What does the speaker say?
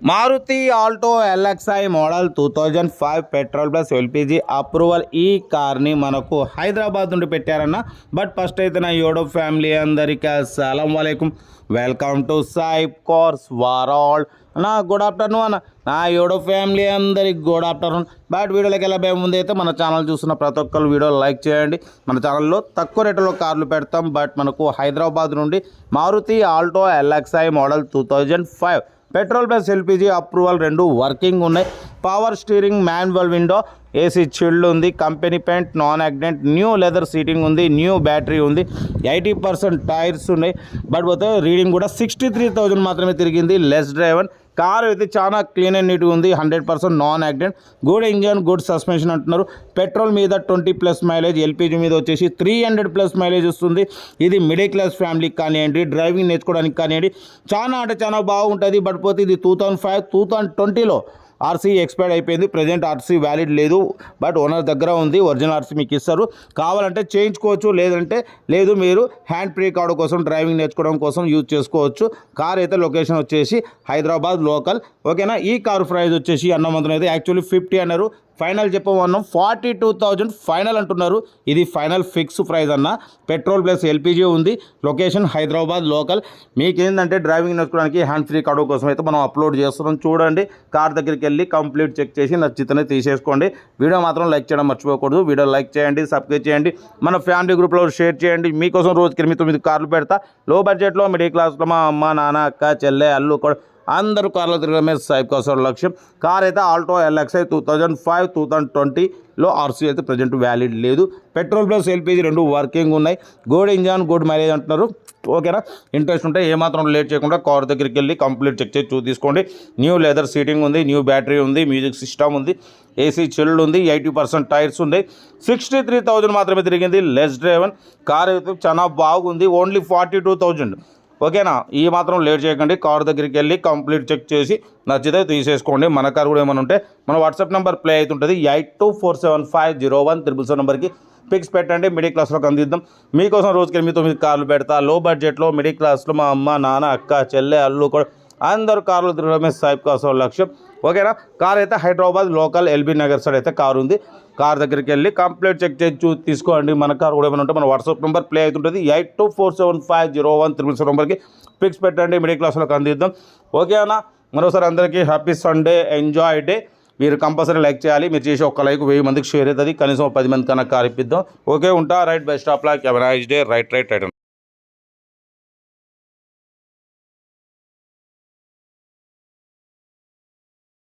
Maruti Alto LXI model 2005 petrol plus LPG approval ఈ కార్ని మనకు హైదరాబాద్ నుండి పెట్టారన్న. బట్ ఫస్ట్ అయితే నా యోడో ఫ్యామిలీ అందరికీ అస్సలం వాలేకుమ్, వెల్కమ్ టు సాయిబ్ కార్స్ వరల్డ్ అన్న. గుడ్ ఆఫ్టర్నూన్ అన్న. నా యోడో ఫ్యామిలీ అందరికి గుడ్ ఆఫ్టర్నూన్. బట్ వీడియోలోకి వెళ్ళబోయే ముందు అయితే మన ఛానల్ చూస్తున్న ప్రతి ఒక్కరు వీడియో లైక్ చేయండి. మన ఛానల్లో తక్కువ రేట్లో కార్లు పెడతాం. బట్ మనకు హైదరాబాద్ నుండి Maruti Alto LXI model 2005 petrol plus LPG approval రెండు వర్కింగ్ ఉన్నాయి. Power steering, manual window, AC chilled ఉంది, company paint, non accident, new leather seating ఉంది, న్యూ బ్యాటరీ ఉంది, 80% టైర్స్ ఉన్నాయి. బట్ పోతే రీడింగ్ కూడా 63,000 మాత్రమే తిరిగింది. లెస్ డ్రైవన్ కార్ అయితే చాలా క్లీన్ అండ్ నీట్గా ఉంది. 100% non accident, good engine, good suspension అంటున్నారు. పెట్రోల్ మీద 20+ మైలేజ్, ఎల్పిజి మీద వచ్చేసి 300+ మైలేజ్ వస్తుంది. ఇది మిడిల్ క్లాస్ ఫ్యామిలీకి కానివ్వండి, డ్రైవింగ్ నేర్చుకోవడానికి కానివ్వండి, చాలా అంటే చాలా బాగుంటుంది. బట్ పోతే ఇది 2005 2020లో ఆర్సీ ఎక్స్పైర్డ్ అయిపోయింది. ప్రజెంట్ ఆర్సీ వ్యాలిడ్ లేదు. బట్ ఓనర్ దగ్గర ఉంది. ఒరిజినల్ ఆర్సీ మీకు ఇస్తారు, కావాలంటే చేయించుకోవచ్చు, లేదంటే లేదు. మీరు హ్యాండ్ ఫ్రీ కార్డు కోసం డ్రైవింగ్ నేర్చుకోవడం కోసం యూజ్ చేసుకోవచ్చు. కార్ అయితే లొకేషన్ వచ్చేసి హైదరాబాద్ లోకల్. ఓకేనా. ఈ కారు ప్రైస్ వచ్చేసి అన్నమంతులు అయితే యాక్చువల్లీ 50 అన్నారు. ఫైనల్ చెప్పమన్నాం 42,000 ఫైనల్ అంటున్నారు. ఇది ఫైనల్ ఫిక్స్ ప్రైస్ అన్న. పెట్రోల్ ప్లస్ ఎల్పిజి ఉంది. Location Hyderabad local. మీకు ఏంటంటే డ్రైవింగ్ నేర్చుకోవడానికి హ్యాండ్ ఫ్రీ కార్డు కోసం అయితే మనం అప్లోడ్ చేస్తున్నాం. చూడండి, కార్ దగ్గరికి వెళ్ళి కంప్లీట్ చెక్ చేసి నచ్చితేనే తీసేసుకోండి. వీడియో మాత్రం లైక్ చేయడం మర్చిపోకూడదు. వీడియో లైక్ చేయండి, సబ్స్క్రైబ్ చేయండి, మన ఫ్యామిలీ గ్రూప్లో షేర్ చేయండి. మీకోసం రోజుకి 8-9 కార్లు పెడతా. లో బడ్జెట్లో మిడిల్ క్లాస్లో మా అమ్మ, నాన్న, అక్క, చెల్లె, అల్లు కూడా అందరూ కార్లో తిరగడమే సాయిబ్ కార్స్ లక్ష్యం. కార్ అయితే ఆల్టో ఎల్ఎక్స్ఐ 2005 2020లో ఆర్సీ అయితే ప్రజెంట్ వ్యాలిడ్ లేదు. పెట్రోల్ ప్లస్ ఎల్పిజి రెండు వర్కింగ్ ఉన్నాయి. గుడ్ ఇంజన్, గుడ్ మైలేజ్ అంటున్నారు. ఓకేనా. ఇంట్రెస్ట్ ఉంటే ఏమాత్రం లేట్ చేయకుండా కార్ దగ్గరికి వెళ్ళి కంప్లీట్ చెక్ చేసి తీసుకోండి. న్యూ లెదర్ సీటింగ్ ఉంది, న్యూ బ్యాటరీ ఉంది, మ్యూజిక్ సిస్టమ్ ఉంది, ఏసీ చిల్డ్ ఉంది, 80% టైర్స్ ఉన్నాయి. 63,000 మాత్రమే తిరిగింది. Less driven. కార్ అయితే చాలా బాగుంది. ఓన్లీ 42,000. ఓకేనా. ఈ మాత్రం లేట్ చేయకండి. కార్ దగ్గరికి వెళ్ళి కంప్లీట్ చెక్ చేసి నచ్చితే తీసేసుకోండి. మన కార్ కూడా ఏమైనా ఉంటే మన వాట్సాప్ నెంబర్ ప్లే అవుతుంటుంది. 8247501777 నెంబర్కి పిక్స్ పెట్టండి. మిడిల్ క్లాస్లోకి అందిద్దాం. మీకోసం రోజుకి 8-9 కార్లు పెడతా. లో బడ్జెట్లో మిడిల్ క్లాస్లో మా అమ్మ, నాన్న, అక్క, చెల్లె, అల్లు కూడా అందరూ కార్లు తిరగడమే సాయిబ్ కార్స్ లక్ష్యం. ఓకేనా. కార్ అయితే Hyderabad local LB Nagar side అయితే కారు ఉంది. కార్ దగ్గరికి వెళ్ళి కంప్లీట్ చెక్ చేసి తీసుకోండి. మన కార్ కూడా ఏమైనా ఉంటే మన వాట్సాప్ నెంబర్ ప్లే అవుతుంటుంది. 8247501777 నెంబర్కి పిక్స్ పెట్టండి. మిడిల్ క్లాస్లోకి అందిద్దాం. ఓకే అన్న. మరోసారి అందరికీ హ్యాపీ సండే, ఎంజాయ్ డే. మీరు కంపల్సరీ లైక్ చేయాలి. మీరు చేసి ఒక్క లైక్ 1000 మందికి షేర్ అవుతుంది. కనీసం 10 మంది కన్నా కార్ ఇప్పిద్దాం. ఓకే, ఉంటా. Right, best of luck, have a nice day. Right.